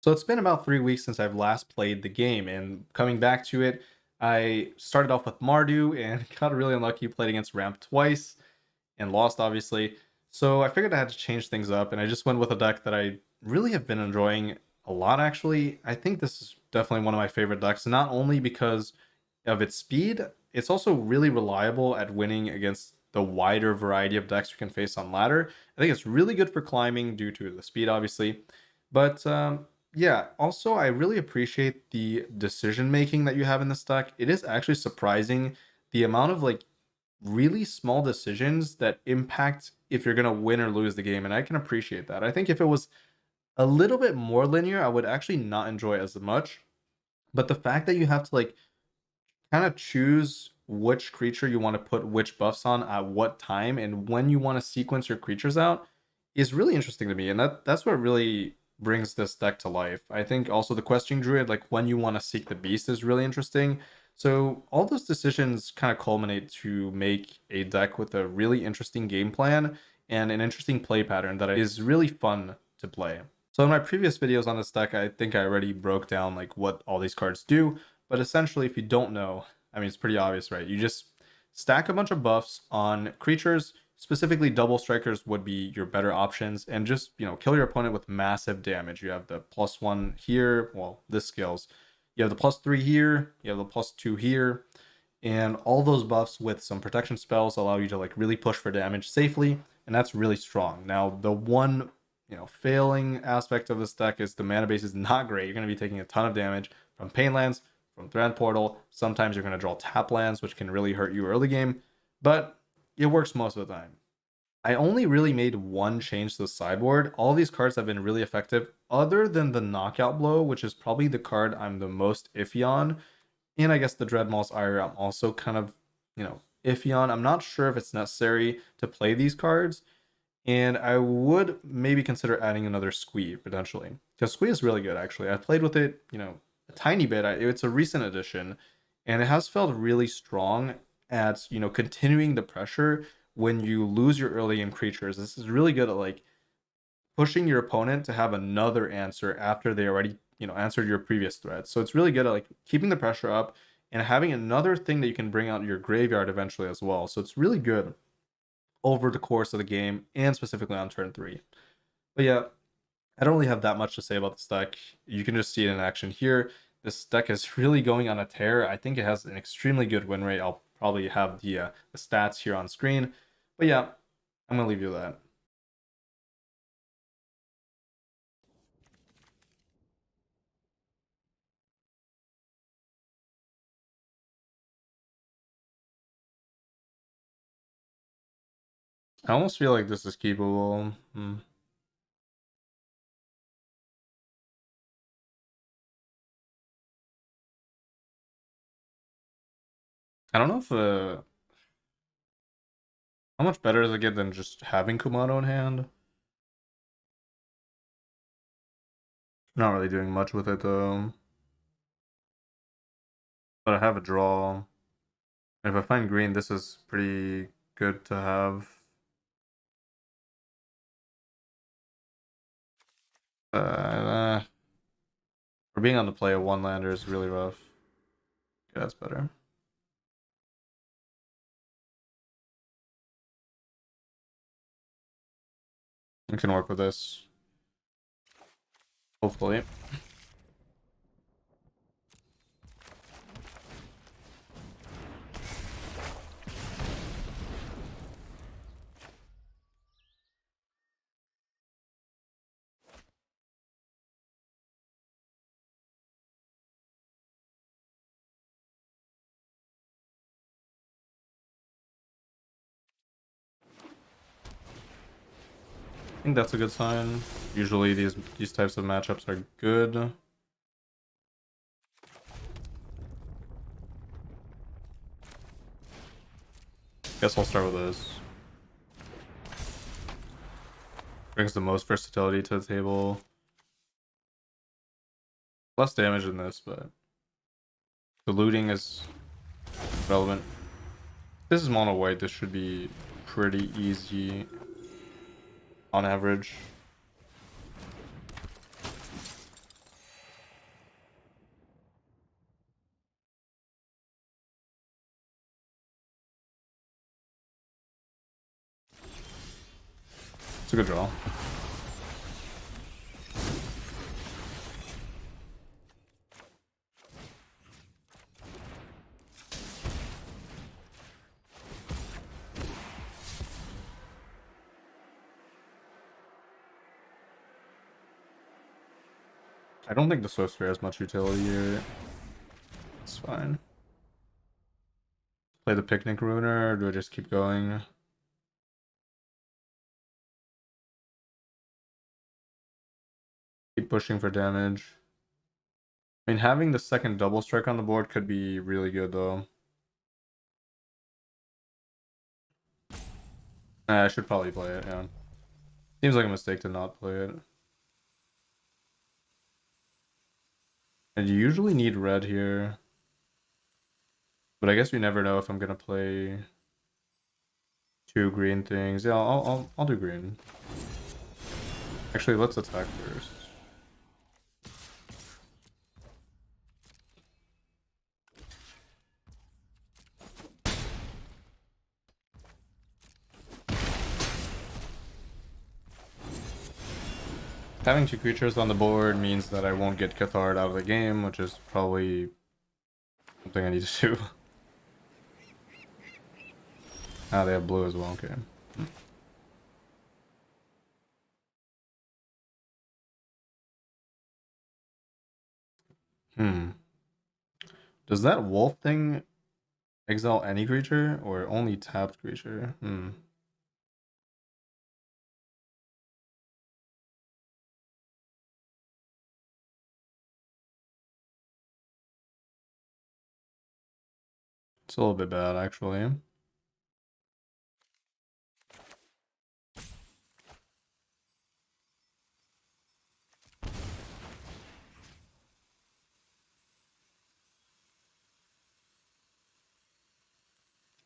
So it's been about 3 weeks since I've last played the game, and coming back to it, I started off with Mardu and got really unlucky, played against Ramp twice and lost, obviously. So I figured I had to change things up, and I just went with a deck that I really have been enjoying a lot, actually. I think this is definitely one of my favorite decks, not only because of its speed, it's also really reliable at winning against the wider variety of decks you can face on ladder. I think it's really good for climbing due to the speed, obviously. But yeah, also I really appreciate the decision making that you have in this deck. It is actually surprising the amount of like really small decisions that impact if you're gonna win or lose the game, and I can appreciate that. I think if it was a little bit more linear, I would actually not enjoy it as much. But the fact that you have to like kind of choose which creature you want to put which buffs on at what time and when you want to sequence your creatures out is really interesting to me, and that's what really brings this deck to life. I think also the questing druid, like when you want to seek the beast, is really interesting. So all those decisions kind of culminate to make a deck with a really interesting game plan and an interesting play pattern that is really fun to play. So in my previous videos on this deck, I think I already broke down like what all these cards do, but essentially, if you don't know, I mean, it's pretty obvious, right? You just stack a bunch of buffs on creatures. Specifically, double strikers would be your better options, and just, kill your opponent with massive damage. You have the +1 here. Well, this scales. You have the +3 here. You have the +2 here. And all those buffs with some protection spells allow you to like really push for damage safely, and that's really strong. Now, the one failing aspect of this deck is the mana base is not great. You're going to be taking a ton of damage from Pain Lands, from Threat Portal. Sometimes you're going to draw tap lands, which can really hurt you early game, but it works most of the time. I only really made one change to the sideboard. All these cards have been really effective, other than the Knockout Blow, which is probably the card I'm the most iffy on. And I guess the Dreadmaul's Ire I'm also kind of, iffy on. I'm not sure if it's necessary to play these cards, and I would maybe consider adding another Squee potentially, because Squee is really good, actually. I've played with it, a tiny bit. It's a recent addition, and it has felt really strong at continuing the pressure when you lose your early game creatures. This is really good at like pushing your opponent to have another answer after they already answered your previous threat. So it's really good at like keeping the pressure up and having another thing that you can bring out your graveyard eventually as well. So it's really good over the course of the game, and specifically on turn 3. But yeah, I don't really have that much to say about this deck. You can just see it in action here. This deck is really going on a tear. I think it has an extremely good win rate. I'll probably have the stats here on screen. But yeah, I'm going to leave you with that. I almost feel like this is keepable. I don't know if how much better does it get than just having Kumano in hand? Not really doing much with it though. But I have a draw. If I find green, this is pretty good to have. For being on the play, a one-lander is really rough. Okay, that's better. We can work with this. Hopefully. I think that's a good sign. Usually these types of matchups are good. Guess I'll start with this. Brings the most versatility to the table. Less damage in this, but the looting is relevant. This is mono white. This should be pretty easy on average. It's a good draw. I don't think the Swift Sphere has much utility here. It's fine. Play the Picnic Ruiner, or do I just keep going? Keep pushing for damage. I mean, having the second double strike on the board could be really good, though. I should probably play it, yeah. Seems like a mistake to not play it. And you usually need red here. But I guess we never know if I'm gonna play two green things. Yeah, I'll do green. Actually, let's attack first. Having two creatures on the board means that I won't get Cathard out of the game, which is probably something I need to do. Ah, they have blue as well, okay. Does that wolf thing exile any creature or only tapped creature? It's a little bit bad, actually. I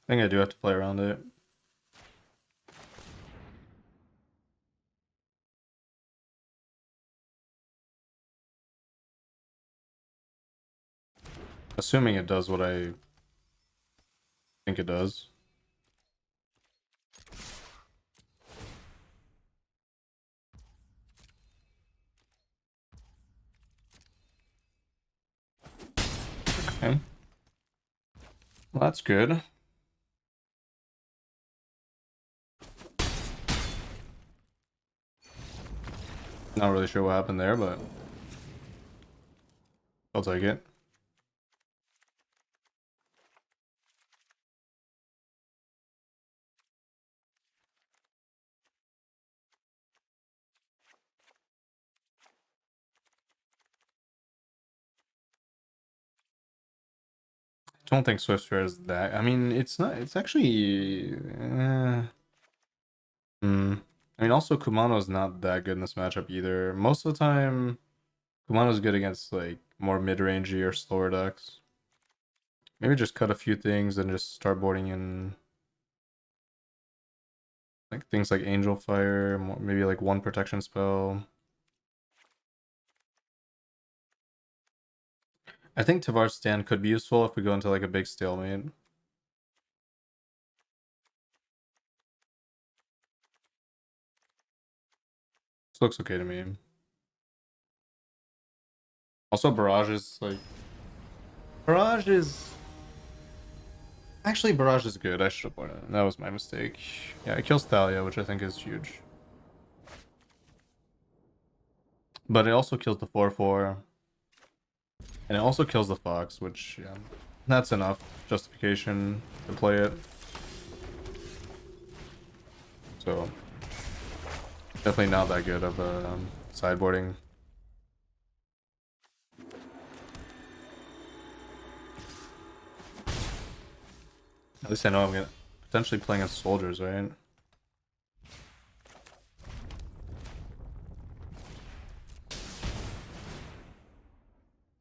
think I do have to play around it. Assuming it does what I think it does. Okay. Well, that's good. Not really sure what happened there, but I'll take it. I don't think Swift Sphere is that. I mean, it's not. It's actually. I mean, also Kumano is not that good in this matchup either. Most of the time, Kumano's good against like more mid-rangey or slower decks. Maybe just cut a few things and just start boarding in like things like Angel Fire, maybe like one protection spell. I think Tavar's stand could be useful if we go into like a big stalemate. This looks okay to me. Also, Barrage is like... Barrage is... Actually, Barrage is good. I should have pointed it. That was my mistake. Yeah, it kills Thalia, which I think is huge. But it also kills the 4/4. And it also kills the Fox, which, yeah, that's enough justification to play it. So, definitely not that good of a sideboarding. At least I know I'm gonna potentially playing as soldiers, right?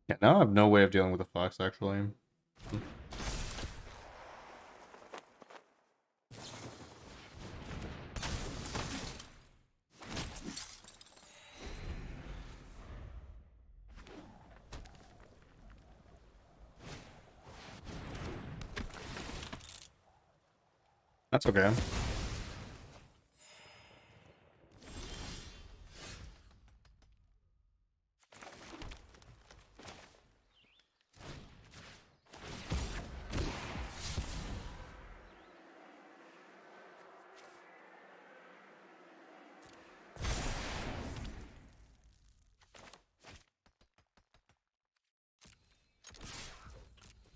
Yeah, now I have no way of dealing with the Fox, actually. That's okay.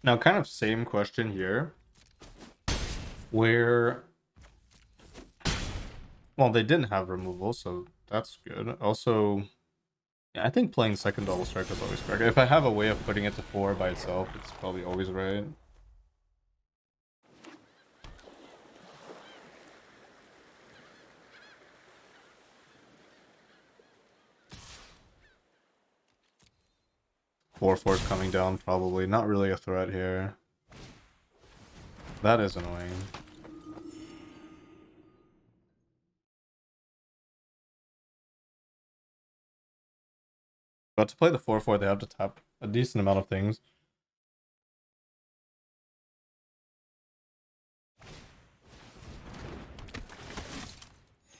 Now, kind of same question here, where, well, they didn't have removal, so that's good. Also, yeah, I think playing second double strike is always correct. If I have a way of putting it to 4 by itself, it's probably always right. Four force coming down, probably. Not really a threat here. That is annoying. But to play the 4/4, they have to tap a decent amount of things.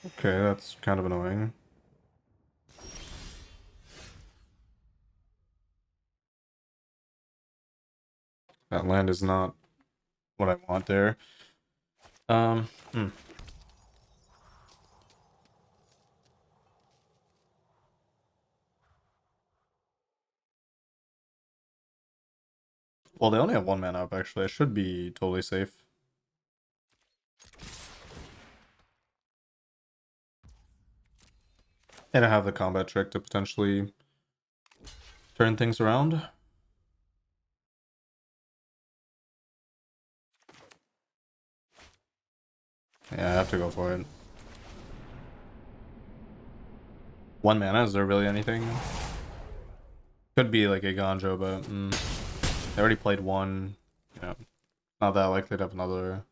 Okay, that's kind of annoying. That land is not what I want there. Hmm. Well, they only have 1 mana up, actually. I should be totally safe. And I have the combat trick to potentially turn things around. Yeah, I have to go for it. 1 mana, is there really anything? Could be like a Ganjo, but they already played one. Yeah, not that likely to have another.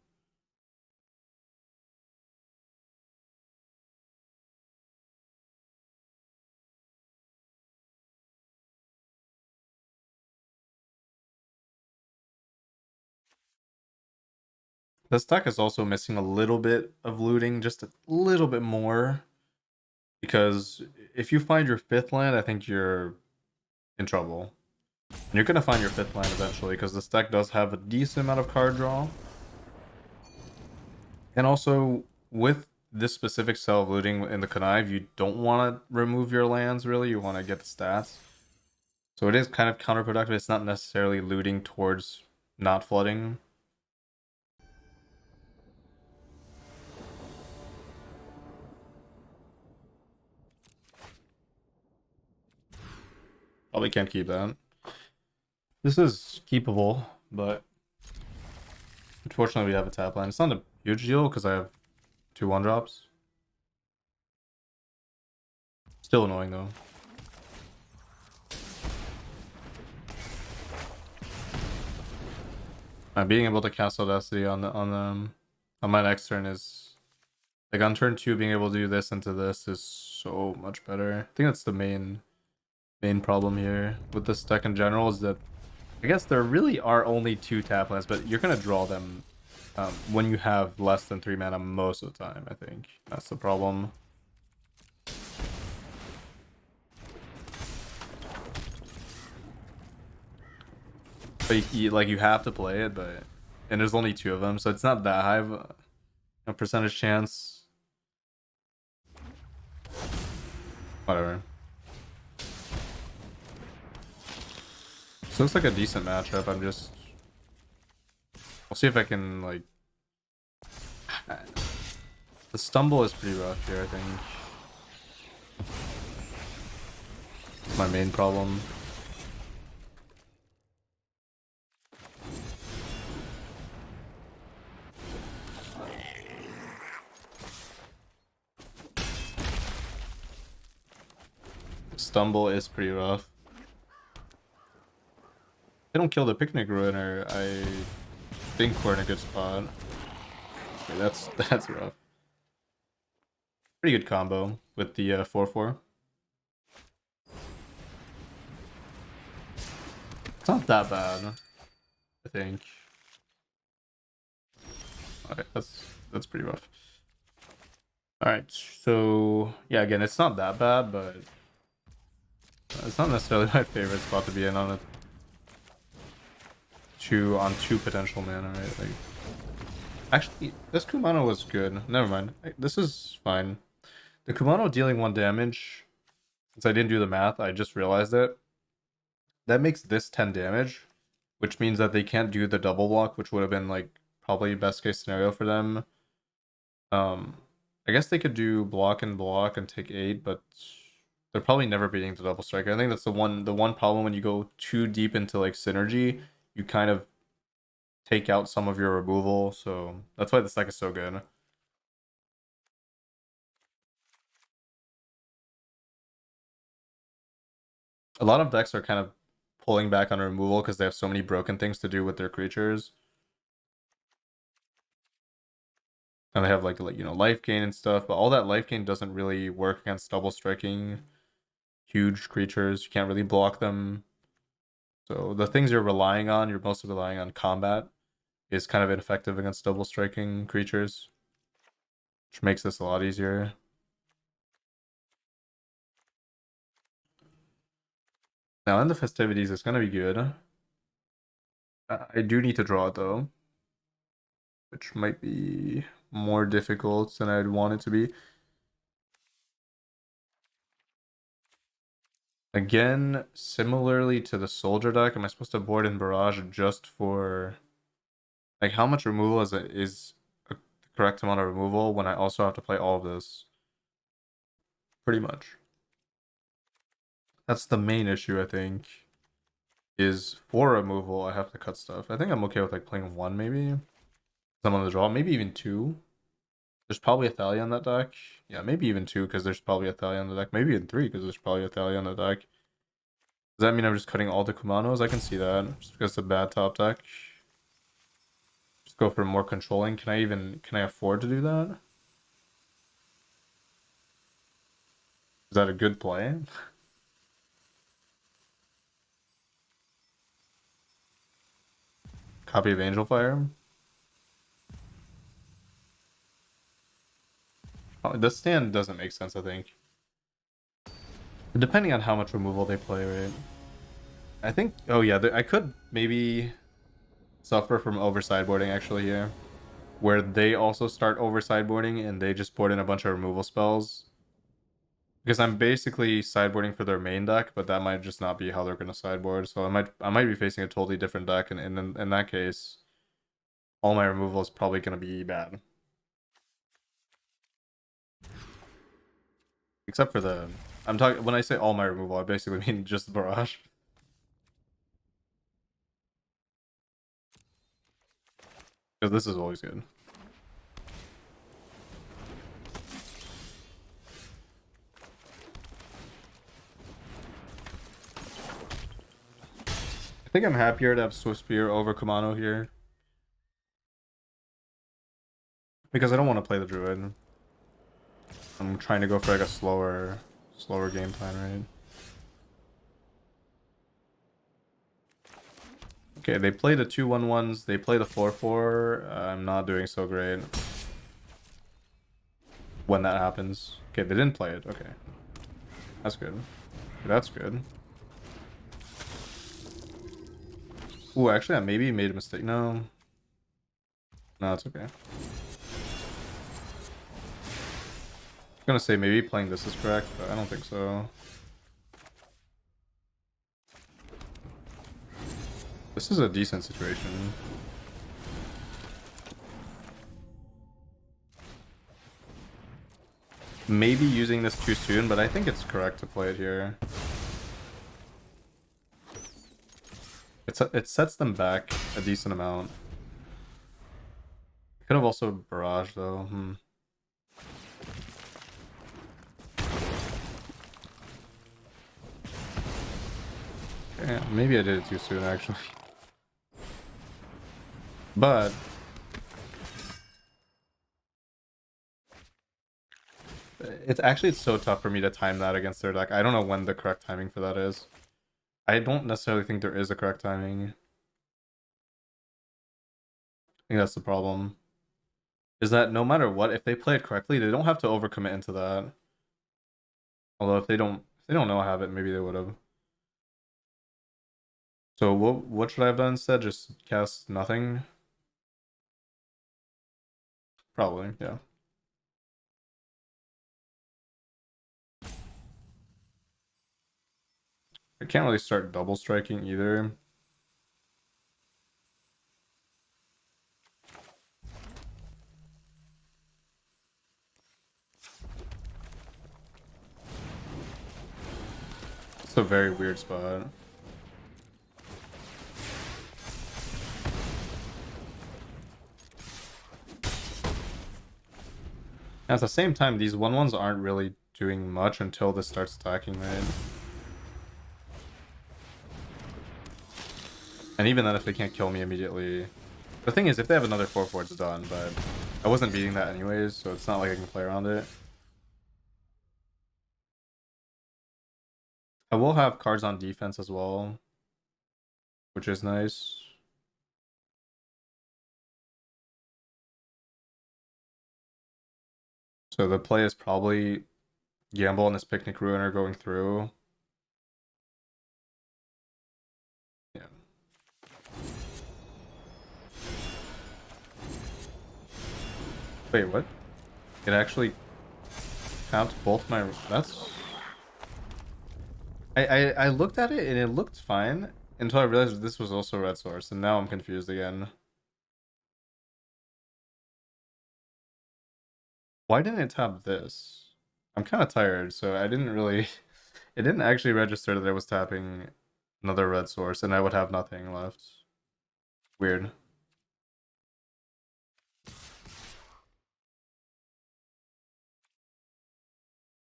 This deck is also missing a little bit of looting, just a little bit more. Because if you find your 5th land, I think you're in trouble. And you're going to find your 5th land eventually, because this deck does have a decent amount of card draw. And also, with this specific style of looting in the connive, you don't want to remove your lands, really. You want to get the stats. So it is kind of counterproductive. It's not necessarily looting towards not flooding. Probably can't keep that. This is keepable, but unfortunately we have a tap line. It's not a huge deal because I have 2 1-drops. Still annoying though. Being able to cast Audacity on my next turn is like on turn 2, being able to do this into this is so much better. I think that's the main problem here with this deck in general, is that I guess there really are only 2 tap lands, but you're gonna draw them when you have less than 3 mana most of the time. I think that's the problem. But you have to play it, and there's only 2 of them, so it's not that high of a percentage chance. Whatever. This looks like a decent matchup. I'll see if I can, like... The stumble is pretty rough here, I think. It's my main problem. Stumble is pretty rough. They don't kill the Picnic Ruiner, I think we're in a good spot. Okay, that's rough. Pretty good combo with the 4/4. It's not that bad, I think. Alright, that's pretty rough. Alright, so yeah, again, it's not that bad, but it's not necessarily my favorite spot to be in on it. On 2 potential mana, right? Like, actually, this Kumano was good. Never mind. This is fine. The Kumano dealing 1 damage, since I didn't do the math, I just realized it. That makes this 10 damage. which means that they can't do the double block, which would have been like probably best case scenario for them. Um, I guess they could do block and take 8, but they're probably never beating the double strike. I think that's the one problem when you go too deep into like synergy, you kind of take out some of your removal. So that's why this deck is so good. A lot of decks are kind of pulling back on removal because they have so many broken things to do with their creatures. And they have like life gain and stuff, but all that life gain doesn't really work against double striking huge creatures. You can't really block them. So the things you're relying on, you're mostly relying on combat, is kind of ineffective against double striking creatures, which makes this a lot easier. Now in the festivities, it's gonna be good. I do need to draw it though, which might be more difficult than I'd want it to be. Again, similarly to the soldier deck, am I supposed to board in barrage just for like how much removal is the correct amount of removal when I also have to play all of this? Pretty much. That's the main issue, I think, is for removal, I have to cut stuff. I think I'm okay with like playing 1 maybe. I'm on the draw, maybe even 2. There's probably a Thalia on that deck. Yeah, maybe even 2 because there's probably a Thalia on the deck. Maybe even 3 because there's probably a Thalia on the deck. Does that mean I'm just cutting all the Kumanos? I can see that. Just because it's a bad top deck. Just go for more controlling. Can I afford to do that? Is that a good play? Copy of Angel Fire? Oh, this stand doesn't make sense, I think. Depending on how much removal they play, right? I think, oh yeah, I could maybe suffer from over sideboarding actually here, where they also start over sideboarding and they just board in a bunch of removal spells. Because I'm basically sideboarding for their main deck, but that might just not be how they're gonna sideboard. So I might be facing a totally different deck, and in that case, all my removal is probably gonna be bad. Except for the I'm talking when I say all my removal, I basically mean just the barrage. Because this is always good. I think I'm happier to have Swift Spear over Kumano here. Because I don't want to play the Druid. I'm trying to go for like a slower game plan, right? Okay, they play the 2/1/1s, they play the 4/4. I'm not doing so great when that happens. Okay, they didn't play it. Okay. That's good. That's good. Ooh, actually, I maybe made a mistake. No. No, it's okay. I was gonna say maybe playing this is correct, but I don't think so. This is a decent situation. Maybe using this too soon, but I think it's correct to play it here. It sets them back a decent amount. Could have also barrage though. Yeah, maybe I did it too soon actually. But it's so tough for me to time that against their deck. I don't know when the correct timing for that is. I don't necessarily think there is a correct timing. I think that's the problem. Is that no matter what, if they play it correctly, they don't have to overcommit into that. Although if they don't know I have it, maybe they would have. So what should I have done instead? Just cast nothing? Probably, yeah. I can't really start double striking either. It's a very weird spot. At the same time, these 1/1s aren't really doing much until this starts attacking, right? And even then, if they can't kill me immediately... The thing is, if they have another 4/4, it's done, but I wasn't beating that anyways, so it's not like I can play around it. I will have cards on defense as well, which is nice. So the play is probably gamble on this Picnic Ruiner going through. Yeah. Wait, what? It actually counts both my... That's... I looked at it and it looked fine until I realized this was also red source, and now I'm confused again. Why didn't it tap this? I'm kind of tired, so I didn't really... It didn't actually register that I was tapping another red source, and I would have nothing left. Weird.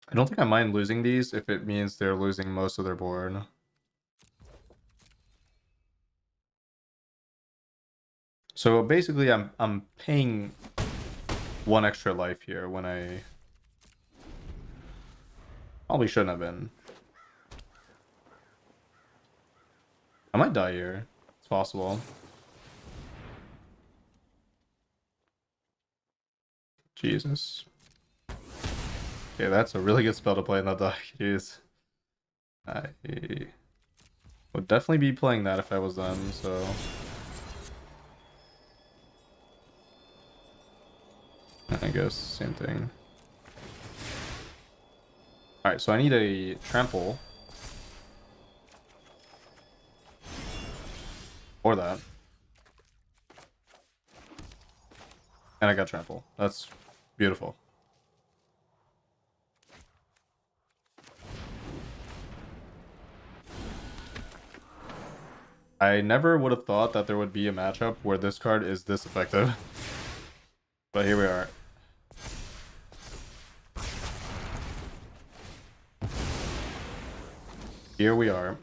I don't think I mind losing these if it means they're losing most of their board. So basically, I'm paying one extra life here when I probably shouldn't have been. I might die here. It's possible. Jesus. Okay, that's a really good spell to play in that deck. Jeez. I would definitely be playing that if I was them, so... I guess, same thing. Alright, so I need a trample. Or that. And I got trample. That's beautiful. I never would have thought that there would be a matchup where this card is this effective. But here we are. Here we are.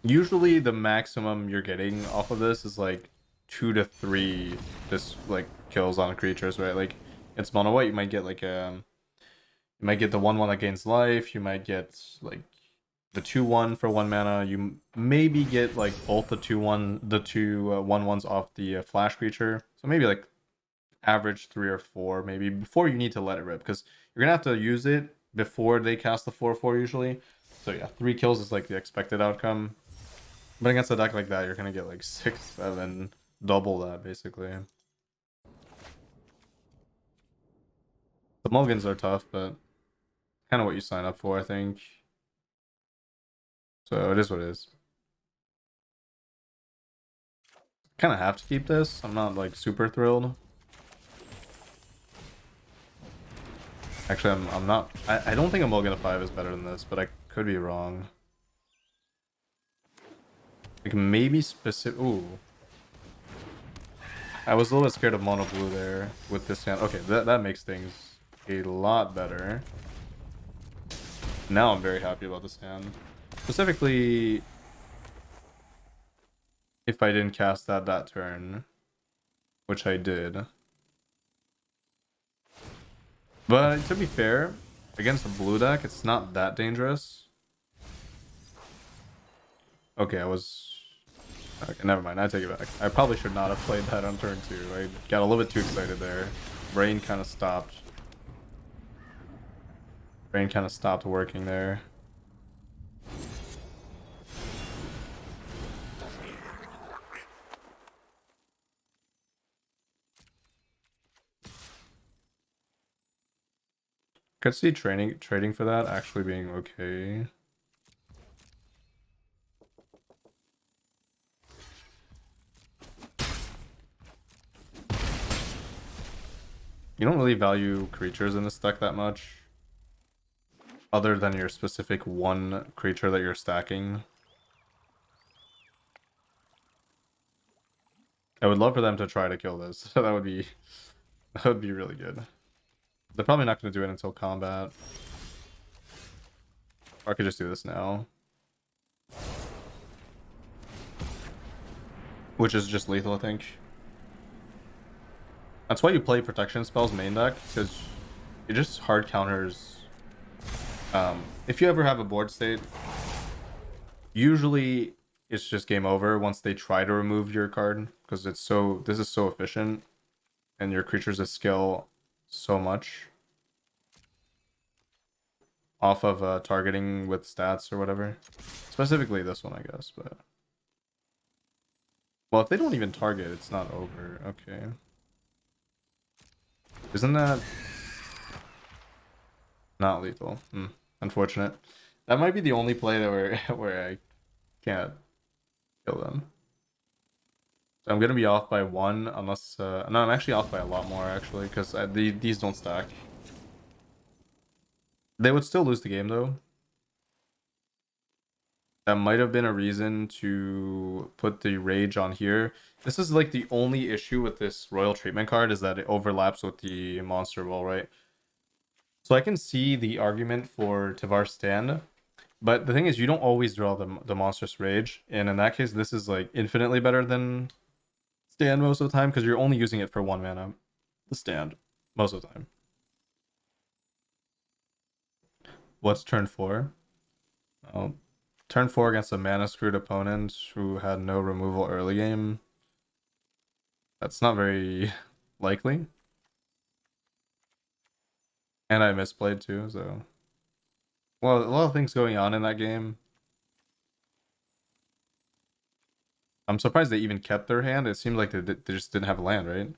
Usually the maximum you're getting off of this is like 2 to 3 just like kills on creatures, right? Like it's mono white, you might get like you might get the 1/1 that gains life, you might get like the 2/1 for 1 mana, you maybe get like both the 2/1 the two 1/1s off the flash creature. So maybe like average 3 or 4 maybe before you need to let it rip, because you're gonna have to use it before they cast the 4/4 usually. So yeah, 3 kills is like the expected outcome. But against a deck like that, you're gonna get like 6, 7, double that basically. The mulligans are tough, but kind of what you sign up for, I think. So it is what it is. Kind of have to keep this. I'm not like super thrilled. Actually, I'm not. I don't think a mulligan of 5 is better than this, but I could be wrong. Like maybe specific. Ooh. I was a little bit scared of mono blue there with this hand. Okay, that makes things a lot better. Now I'm very happy about this hand. Specifically, if I didn't cast that turn, which I did. But to be fair, against a blue deck, it's not that dangerous. Okay, I was... Okay, never mind, I take it back. I probably should not have played that on turn 2. I got a little bit too excited there. Brain kind of stopped. Brain kind of stopped working there. Could see trading for that actually being okay. You don't really value creatures in this deck that much. other than your specific one creature that you're stacking. I would love for them to try to kill this. That would be really good. They're probably not going to do it until combat. Or I could just do this now. Which is just lethal, I think. That's why you play protection spells main deck, because it just hard counters. If you ever have a board state, usually it's just game over once they try to remove your card, because this is so efficient, and your creatures that scale so much off of targeting with stats or whatever. Specifically this one, I guess, but well, if they don't even target, it's not over. Okay. Isn't that not lethal? Unfortunate. That might be the only play that where I can't kill them. So I'm gonna be off by one, unless no, I'm actually off by a lot more actually, because these don't stack. They would still lose the game though. That might have been a reason to put the rage on here. This is like the only issue with this royal treatment card, is that it overlaps with the monster ball, right? So I can see the argument for Tivar Stand, but the thing is, you don't always draw the monstrous rage, and in that case, this is like infinitely better than Stand most of the time, because you're only using it for 1 mana. The Stand most of the time. What's turn 4? Oh, turn 4 against a mana screwed opponent who had no removal early game. That's not very likely. And I misplayed too, so. Well, a lot of things going on in that game. I'm surprised they even kept their hand. It seemed like they just didn't have a land, right?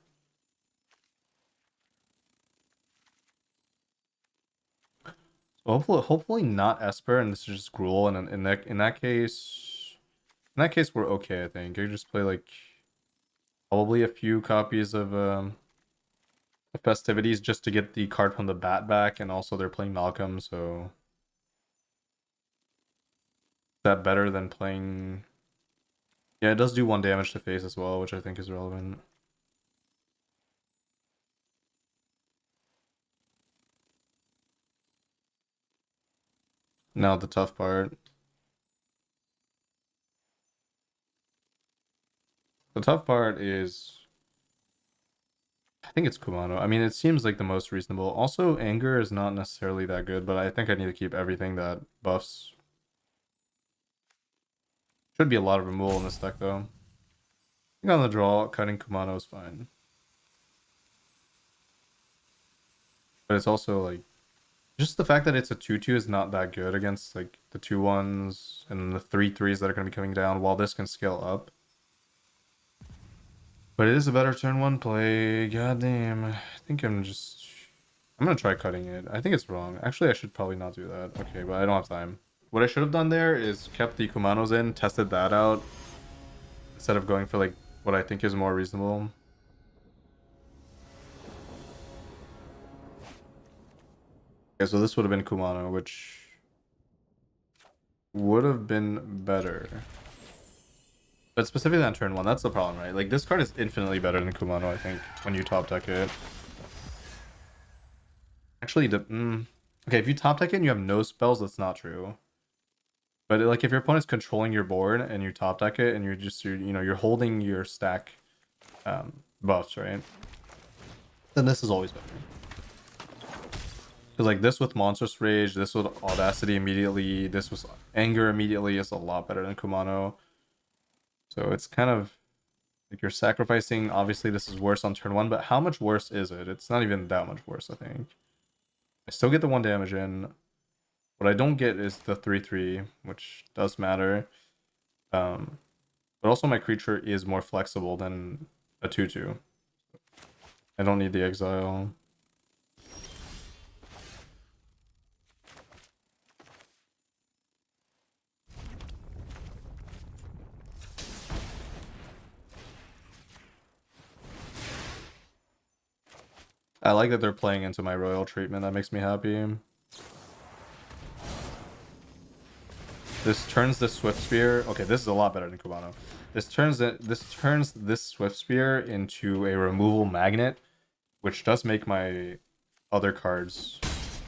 So hopefully not Esper, and this is just Gruul, and in that case, we're okay. I think you just play like probably a few copies of Festivities just to get the card from the bat back, and also they're playing Malcolm, so is that better than playing? Yeah, it does do 1 damage to face as well, which I think is relevant. Now the tough part. The tough part is, I think it's Kumano. I mean, it seems like the most reasonable. Also, Anger is not necessarily that good, but I think I need to keep everything that buffs. Should be a lot of removal in this deck, though. I think on the draw, cutting Kumano is fine. But it's also, like, just the fact that it's a 2/2 is not that good against, like, the 2/1s and the 3/3s that are going to be coming down, while this can scale up. But it is a better turn 1 play. God damn. I think I'm gonna try cutting it. I think it's wrong. Actually, I should probably not do that. Okay, but I don't have time. What I should have done there is kept the Kumanos in, tested that out, instead of going for like what I think is more reasonable. Okay, so this would have been Kumano, which would have been better. But specifically on turn 1, that's the problem, right? Like, this card is infinitely better than Kumano, I think, when you top deck it. Actually, okay, if you top deck it and you have no spells, that's not true. But like, if your opponent's controlling your board and you top deck it and you're holding your stack buffs, right? Then this is always better. Because like this with Monstrous Rage, this with Audacity immediately, this was Anger immediately is a lot better than Kumano. So it's kind of like you're sacrificing. Obviously, this is worse on turn 1, but how much worse is it? It's not even that much worse, I think. I still get the 1 damage in. What I don't get is the 3/3, which does matter. But also my creature is more flexible than a 2/2. I don't need the exile. I like that they're playing into my royal treatment. That makes me happy. This turns this Swift Spear. Okay, this is a lot better than Cubano. This turns this Swift Spear into a removal magnet, which does make my other cards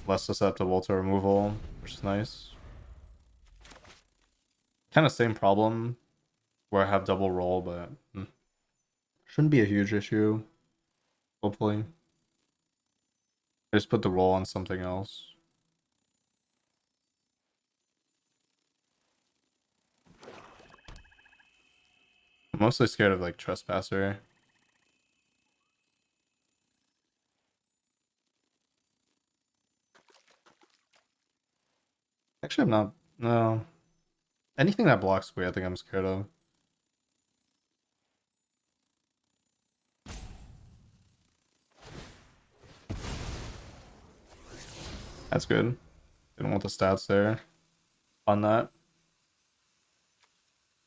less susceptible to removal, which is nice. Kind of same problem where I have double roll, but shouldn't be a huge issue. Hopefully. I just put the roll on something else. I'm mostly scared of like Trespasser. Actually, I'm not. No. Anything that blocks Squee, I think I'm scared of. That's good. Didn't want the stats there on that.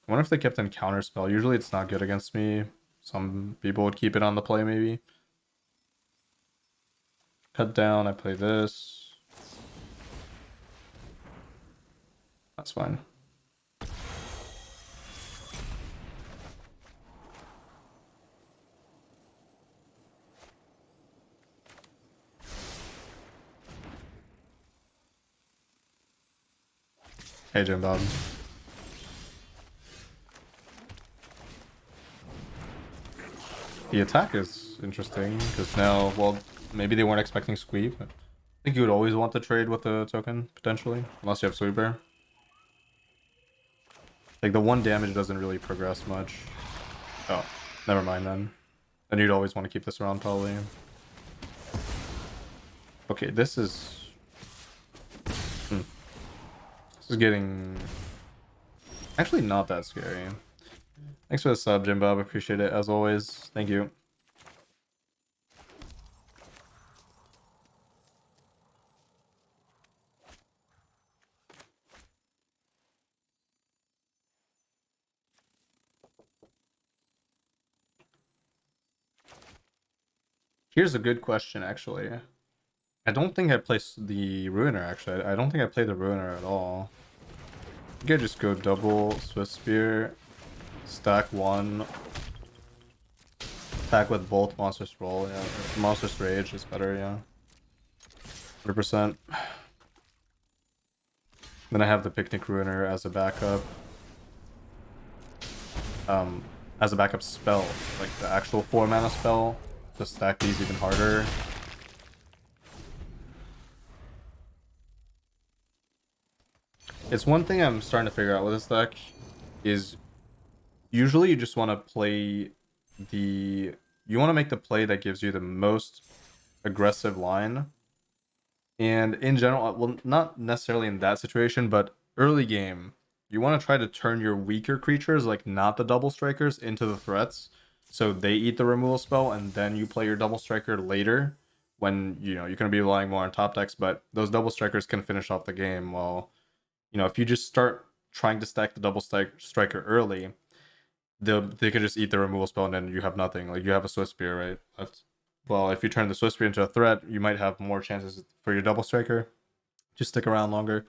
I wonder if they kept in Counterspell. Usually it's not good against me. Some people would keep it on the play, maybe. Cut down, I play this. That's fine. Hey, Jim Bob. The attack is interesting because now, well, maybe they weren't expecting Squeeb, but I think you would always want to trade with the token, potentially, unless you have Sweeper. Like, the 1 damage doesn't really progress much. Oh, never mind then. Then you'd always want to keep this around, probably. Okay, this is... This is getting... Actually not that scary. Thanks for the sub, Jim Bob. Appreciate it, as always. Thank you. Here's a good question, actually. I don't think I placed the Ruiner, actually. I don't think I played the Ruiner at all. I think I just go double Swift Spear, stack 1, attack with both Monstrous Roll. Yeah, Monstrous Rage is better, yeah. 100%. Then I have the Picnic Ruiner as a backup. As a backup spell, like the actual 4 mana spell, to stack these even harder. It's one thing I'm starting to figure out with this deck is usually you just want to play the... You want to make the play that gives you the most aggressive line. And in general, well, not necessarily in that situation, but early game, you want to try to turn your weaker creatures, like not the double strikers, into the threats. So they eat the removal spell, and then you play your double striker later when, you know, you're going to be relying more on top decks, but those double strikers can finish off the game. While, you know, if you just start trying to stack the double striker early, they can just eat the removal spell, and then you have nothing. Like, you have a Swift Spear, right? Well, if you turn the Swift Spear into a threat, you might have more chances for your double striker to stick around longer.